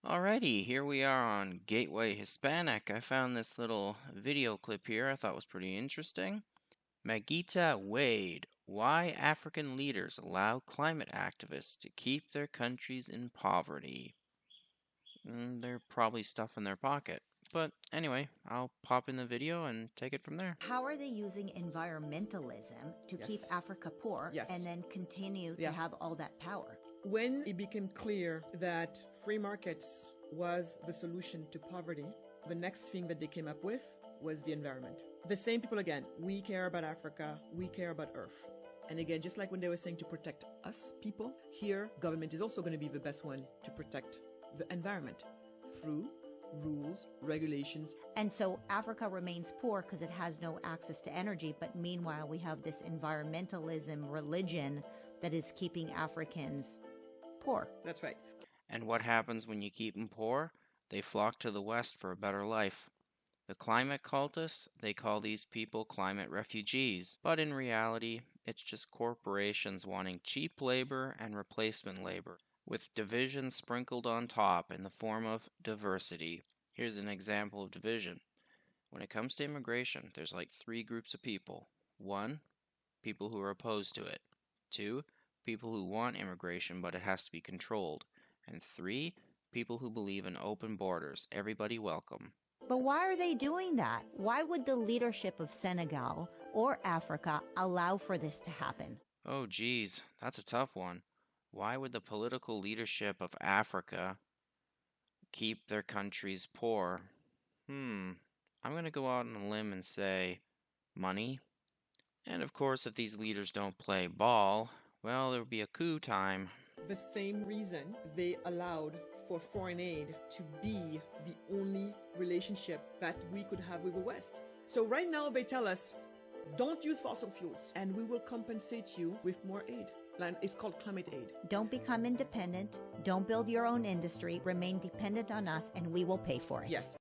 Alrighty, here we are on Gateway Hispanic. I found this little video clip here I thought was pretty interesting. Magita Wade, Why African Leaders Allow Climate Activists to Keep Their Countries in Poverty. They're probably stuff in their pocket. But anyway, I'll pop in the video and take it from there. How are they using environmentalism to keep Africa poor and then continue to have all that power? When it became clear that free markets was the solution to poverty, the next thing that they came up with was the environment. The same people again, we care about Africa, we care about Earth. And again, just like when they were saying to protect us people, here government is also going to be the best one to protect the environment through rules, regulations. And so Africa remains poor because it has no access to energy, but meanwhile we have this environmentalism religion that is keeping Africans poor. That's right. And what happens when you keep them poor? They flock to the West for a better life. The climate cultists, they call these people climate refugees, but in reality, it's just corporations wanting cheap labor and replacement labor, with division sprinkled on top in the form of diversity. Here's an example of division. When it comes to immigration, there's like 3 groups of people. 1, people who are opposed to it. 2, people who want immigration but it has to be controlled. And 3, people who believe in open borders, everybody welcome. But why are they doing that? Why would the leadership of Senegal or Africa allow for this to happen? Oh geez, that's a tough one. Why would the political leadership of Africa keep their countries poor? I'm going to go out on a limb and say money. And of course, if these leaders don't play ball, well, there will be a coup time. The same reason they allowed for foreign aid to be the only relationship that we could have with the West. So right now they tell us, don't use fossil fuels and we will compensate you with more aid. It's called climate aid. Don't become independent. Don't build your own industry. Remain dependent on us and we will pay for it. Yes.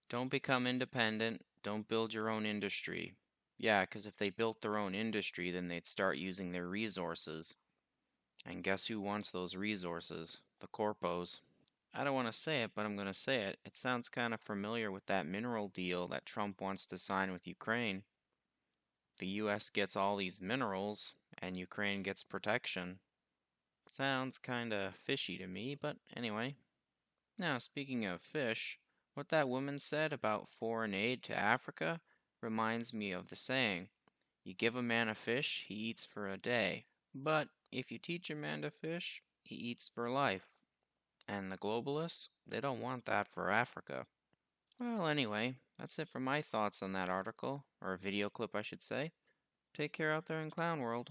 Don't become independent. Don't build your own industry. Yeah, because if they built their own industry, then they'd start using their resources. And guess who wants those resources? The corpos. I don't want to say it, but I'm going to say it. It sounds kind of familiar with that mineral deal that Trump wants to sign with Ukraine. The US gets all these minerals, and Ukraine gets protection. Sounds kinda fishy to me, but anyway. Now, speaking of fish, what that woman said about foreign aid to Africa reminds me of the saying, you give a man a fish, he eats for a day. But if you teach a man to fish, he eats for life. And the globalists, they don't want that for Africa. Well, anyway, that's it for my thoughts on that article, or video clip I should say. Take care out there in Clown World.